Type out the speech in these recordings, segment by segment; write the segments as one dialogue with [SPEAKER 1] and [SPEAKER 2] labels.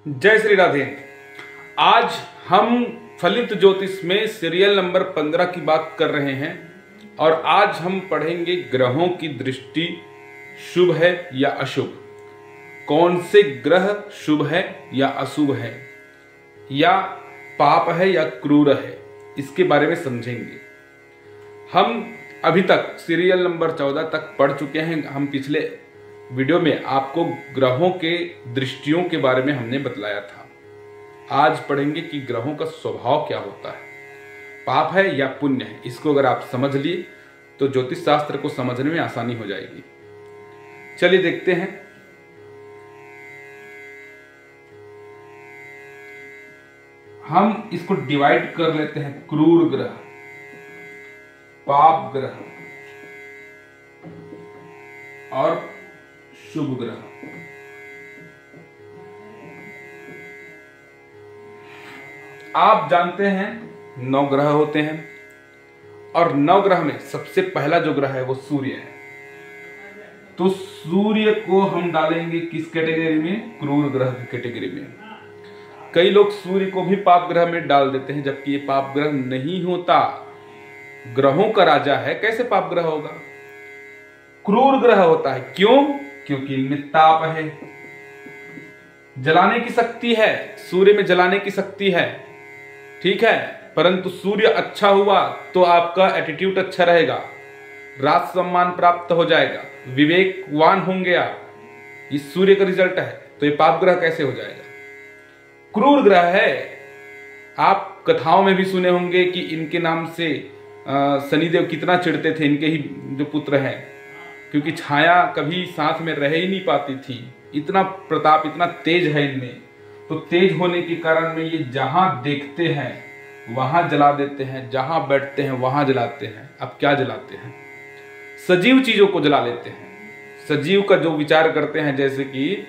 [SPEAKER 1] जय श्री राधे। आज हम फलित ज्योतिष में सीरियल नंबर 15 की बात कर रहे हैं और आज हम पढ़ेंगे ग्रहों की दृष्टि शुभ है या अशुभ, कौन से ग्रह शुभ है या अशुभ है या पाप है या क्रूर है, इसके बारे में समझेंगे। हम अभी तक सीरियल नंबर 14 तक पढ़ चुके हैं। हम पिछले वीडियो में आपको ग्रहों के दृष्टियों के बारे में हमने बतलाया था। आज पढ़ेंगे कि ग्रहों का स्वभाव क्या होता है, पाप है या पुण्य है। इसको अगर आप समझ लिए तो ज्योतिष शास्त्र को समझने में आसानी हो जाएगी। चलिए देखते हैं। हम इसको डिवाइड कर लेते हैं, क्रूर ग्रह, पाप ग्रह और शुभ ग्रह। आप जानते हैं 9 ग्रह होते हैं और 9 ग्रह में सबसे पहला जो ग्रह है वो सूर्य है। तो सूर्य को हम डालेंगे किस कैटेगरी में? क्रूर ग्रह की कैटेगरी में। कई लोग सूर्य को भी पाप ग्रह में डाल देते हैं, जबकि ये पाप ग्रह नहीं होता। ग्रहों का राजा है, कैसे पाप ग्रह होगा? क्रूर ग्रह होता है। क्यों? क्योंकि इनमें ताप है, जलाने की शक्ति है। सूर्य में जलाने की शक्ति है, ठीक है। परंतु सूर्य अच्छा हुआ तो आपका एटीट्यूड अच्छा रहेगा, राज सम्मान प्राप्त हो जाएगा, विवेकवान होंगे आप। ये सूर्य का रिजल्ट है। तो ये पाप ग्रह कैसे हो जाएगा? क्रूर ग्रह है। आप कथाओं में भी सुने होंगे कि इनके नाम से शनिदेव कितना चिढ़ते थे, इनके ही जो पुत्र हैं, क्योंकि छाया कभी साथ में रह ही नहीं पाती थी। इतना प्रताप, इतना तेज है इनमें। तो तेज होने के कारण में ये जहां देखते हैं वहां जला देते हैं, जहां बैठते हैं वहां जलाते हैं। अब क्या जलाते हैं? सजीव चीजों को जला लेते हैं। सजीव का जो विचार करते हैं, जैसे कि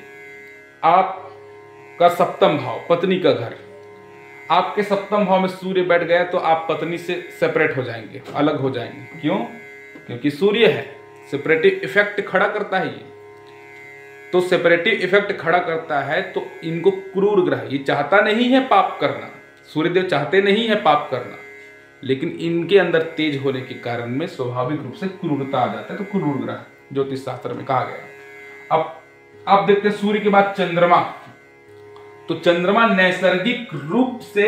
[SPEAKER 1] आपका सप्तम भाव, पत्नी का घर, आपके सप्तम भाव में सूर्य बैठ गया तो आप पत्नी से सेपरेट हो जाएंगे, अलग हो जाएंगे। क्यों? क्योंकि सूर्य है, सेपरेटिव इफेक्ट खड़ा करता है ये। तो सेपरेटिव इफेक्ट खड़ा करता है तो इनको क्रूर ग्रह, ये चाहता नहीं है पाप करना, सूर्यदेव चाहते नहीं है पाप करना, लेकिन इनके अंदर तेज होने के कारण में स्वाभाविक रूप से क्रूरता आ जाता है। तो क्रूर ग्रह ज्योतिष शास्त्र में कहा गया। अब आप देखते हैं सूर्य के बाद चंद्रमा। तो चंद्रमा नैसर्गिक रूप से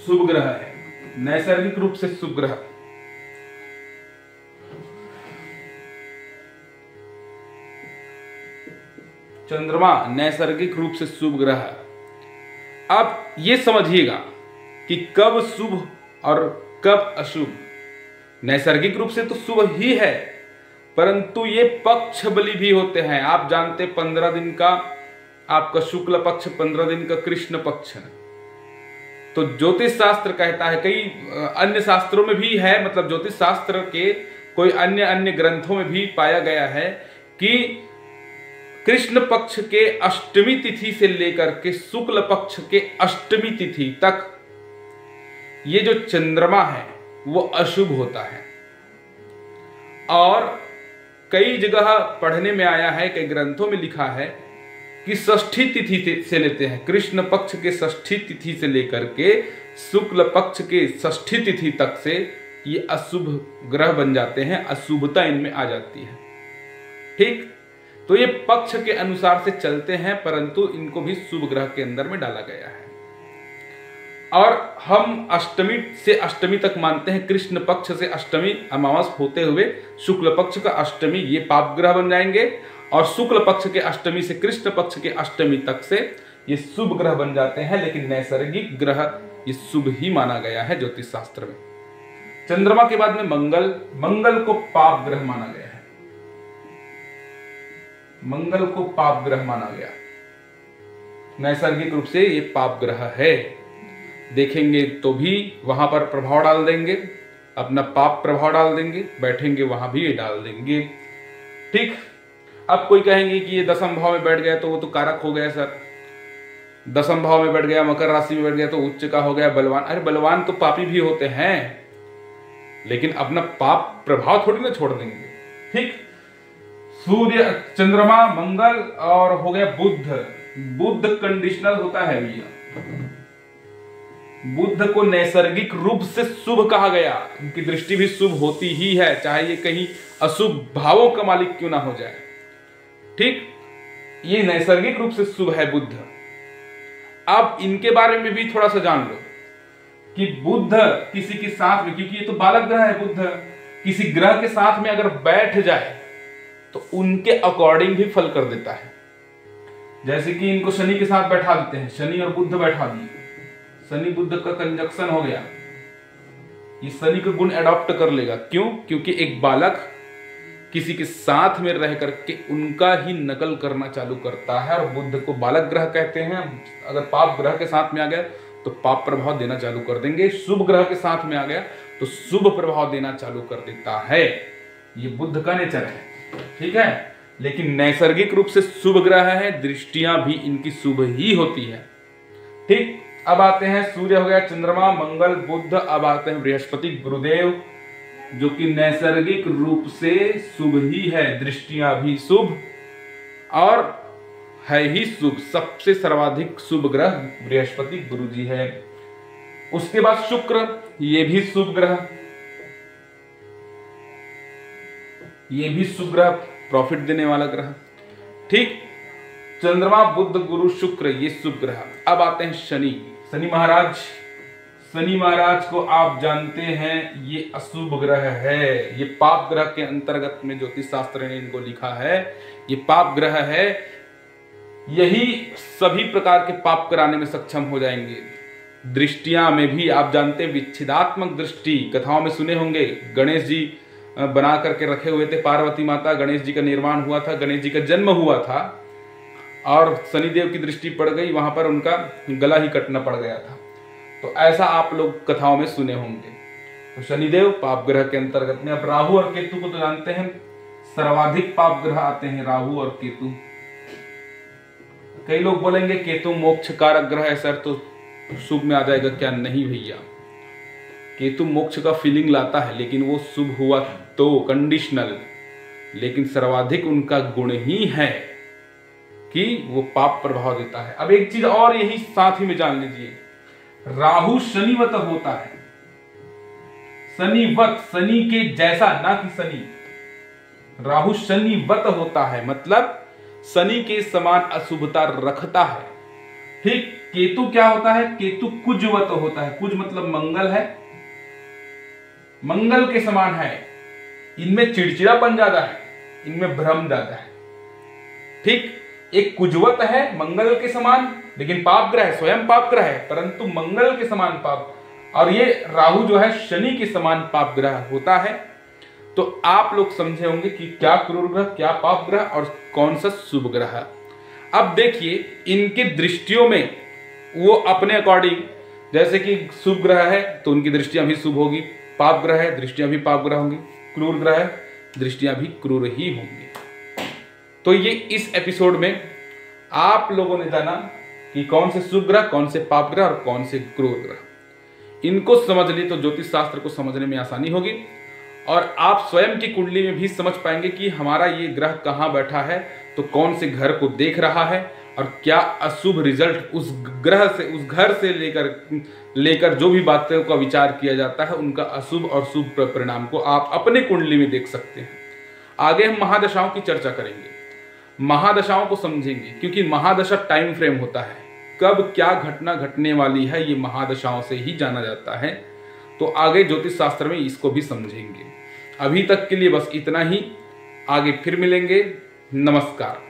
[SPEAKER 1] शुभ ग्रह है, नैसर्गिक रूप से शुभ ग्रह। चंद्रमा नैसर्गिक रूप से शुभ ग्रह। अब ये समझिएगा कि कब शुभ और कब अशुभ। नैसर्गिक रूप से तो शुभ ही है, परंतु ये पक्ष बलि भी होते हैं। आप जानते 15 दिन का आपका शुक्ल पक्ष, 15 दिन का कृष्ण पक्ष। तो ज्योतिष शास्त्र कहता है, कई अन्य शास्त्रों में भी है, मतलब ज्योतिष शास्त्र के कोई अन्य ग्रंथों में भी पाया गया है कि कृष्ण पक्ष के अष्टमी तिथि से लेकर के शुक्ल पक्ष के अष्टमी तिथि तक ये जो चंद्रमा है वो अशुभ होता है। और कई जगह पढ़ने में आया है, कई ग्रंथों में लिखा है कि षष्ठी तिथि से लेते हैं, कृष्ण पक्ष के षष्ठी तिथि से लेकर के शुक्ल पक्ष के षष्ठी तिथि तक से ये अशुभ ग्रह बन जाते हैं, अशुभता इनमें आ जाती है। ठीक, तो ये पक्ष के अनुसार से चलते हैं, परंतु इनको भी शुभ ग्रह के अंदर में डाला गया है। और हम अष्टमी से अष्टमी तक मानते हैं, कृष्ण पक्ष से अष्टमी अमावस होते हुए शुक्ल पक्ष का अष्टमी ये पाप ग्रह बन जाएंगे, और शुक्ल पक्ष के अष्टमी से कृष्ण पक्ष के अष्टमी तक से ये शुभ ग्रह बन जाते हैं। लेकिन नैसर्गिक ग्रह ये शुभ ही माना गया है ज्योतिष शास्त्र में। चंद्रमा के बाद में मंगल को पाप ग्रह माना गया है। मंगल को पाप ग्रह माना गया, नैसर्गिक रूप से ये पाप ग्रह है। देखेंगे तो भी वहां पर प्रभाव डाल देंगे, अपना पाप प्रभाव डाल देंगे, बैठेंगे वहां भी ये डाल देंगे। ठीक, अब कोई कहेंगे कि ये 10वें भाव में बैठ गया तो वो तो कारक हो गया सर, 10वें भाव में बैठ गया, मकर राशि में बैठ गया तो उच्च का हो गया, बलवान। अरे बलवान तो पापी भी होते हैं, लेकिन अपना पाप प्रभाव थोड़ी ना छोड़ देंगे। ठीक, सूर्य, चंद्रमा, मंगल और हो गया बुध। बुध कंडीशनल होता है भैया। बुध को नैसर्गिक रूप से शुभ कहा गया, उनकी दृष्टि भी शुभ होती ही है, चाहे ये कहीं अशुभ भावों का मालिक क्यों ना हो जाए। ठीक, ये नैसर्गिक रूप से शुभ है बुध। अब इनके बारे में भी थोड़ा सा जान लो कि बुध किसी के साथ में, क्योंकि ये तो बालक ग्रह है, बुध किसी ग्रह के साथ में अगर बैठ जाए तो उनके अकॉर्डिंग भी फल कर देता है। जैसे कि इनको शनि के साथ बैठा देते हैं, शनि और बुध बैठा दिए, शनि बुध का कंजक्शन हो गया, ये शनि का गुण एडॉप्ट कर लेगा। क्यों? क्योंकि एक बालक किसी के साथ में रह करके उनका ही नकल करना चालू करता है, और बुध को बालक ग्रह कहते हैं। अगर पाप ग्रह के साथ में आ गया तो पाप प्रभाव देना चालू कर देंगे, शुभ ग्रह के साथ में आ गया तो शुभ प्रभाव देना चालू कर देता है। ये बुध का नेचर है, ठीक है। लेकिन नैसर्गिक रूप से शुभ ग्रह है, दृष्टियां भी इनकी शुभ ही होती है। ठीक, अब आते हैं सूर्य हो गया, चंद्रमा, मंगल, बुध। अब आते हैं बृहस्पति गुरुदेव, जो कि नैसर्गिक रूप से शुभ ही है, दृष्टियां भी शुभ और है ही शुभ। सबसे सर्वाधिक शुभ ग्रह बृहस्पति गुरु जी है। उसके बाद शुक्र, ये भी शुभ ग्रह, ये भी शुभ ग्रह, प्रॉफिट देने वाला ग्रह। ठीक, चंद्रमा, बुध, गुरु, शुक्र, ये शुभ ग्रह। अब आते हैं शनि, शनि महाराज। शनि महाराज को आप जानते हैं ये अशुभ ग्रह है, ये पाप ग्रह के अंतर्गत में ज्योतिष शास्त्र ने इनको लिखा है, ये पाप ग्रह है। यही सभी प्रकार के पाप कराने में सक्षम हो जाएंगे। दृष्टियां में भी आप जानते हैं विच्छेदात्मक दृष्टि, कथाओं में सुने होंगे, गणेश जी बना करके रखे हुए थे, पार्वती माता, गणेश जी का निर्माण हुआ था, गणेश जी का जन्म हुआ था और शनिदेव की दृष्टि पड़ गई, वहां पर उनका गला ही कटना पड़ गया था। तो ऐसा आप लोग कथाओं में सुने होंगे। तो शनिदेव पाप ग्रह के अंतर्गत में। अब राहु और केतु को तो जानते हैं, सर्वाधिक पाप ग्रह आते हैं राहु और केतु। कई लोग बोलेंगे केतु मोक्ष कारक ग्रह है सर, तो शुभ में आ जाएगा क्या? नहीं भैया, केतु मोक्ष का फीलिंग लाता है, लेकिन वो शुभ हुआ तो कंडीशनल। लेकिन सर्वाधिक उनका गुण ही है कि वो पाप प्रभाव देता है। अब एक चीज और यही साथ ही में जान लीजिए, राहु शनिवत होता है, शनिवत, शनि के जैसा, ना कि शनि। राहु शनिवत होता है, मतलब शनि के समान अशुभता रखता है। ठीक, केतु क्या होता है? केतु कुजवत होता है, कुज मतलब मंगल है, मंगल के समान है। इनमें चिड़चिड़ापन ज्यादा है, इनमें भ्रम ज्यादा है। ठीक, एक कुजवत है मंगल के समान, लेकिन पाप ग्रह है, स्वयं पाप ग्रह है, परंतु मंगल के समान पाप। और ये राहु जो है शनि के समान पाप ग्रह होता है। तो आप लोग समझे होंगे कि क्या क्रूर ग्रह, क्या पाप ग्रह और कौन सा शुभ ग्रह। अब देखिए इनके दृष्टियों में वो अपने अकॉर्डिंग, जैसे कि शुभ ग्रह है तो उनकी दृष्टियां भी शुभ होगी, पाप ग्रह है दृष्टियां भी पाप ग्रह होंगी, क्रूर ग्रह है दृष्टियां भी क्रूर ही होंगी। तो ये इस एपिसोड में आप लोगों ने जाना कि कौन से शुभ ग्रह, कौन से पाप ग्रह और कौन से क्रूर ग्रह। इनको समझ ली तो ज्योतिष शास्त्र को समझने में आसानी होगी और आप स्वयं की कुंडली में भी समझ पाएंगे कि हमारा ये ग्रह कहाँ बैठा है, तो कौन से घर को देख रहा है और क्या अशुभ रिजल्ट उस ग्रह से, उस घर से लेकर जो भी बातों का विचार किया जाता है, उनका अशुभ और शुभ परिणाम को आप अपने कुंडली में देख सकते हैं। आगे हम महादशाओं की चर्चा करेंगे, महादशाओं को समझेंगे, क्योंकि महादशा टाइम फ्रेम होता है, कब क्या घटना घटने वाली है ये महादशाओं से ही जाना जाता है। तो आगे ज्योतिष शास्त्र में इसको भी समझेंगे। अभी तक के लिए बस इतना ही, आगे फिर मिलेंगे। नमस्कार।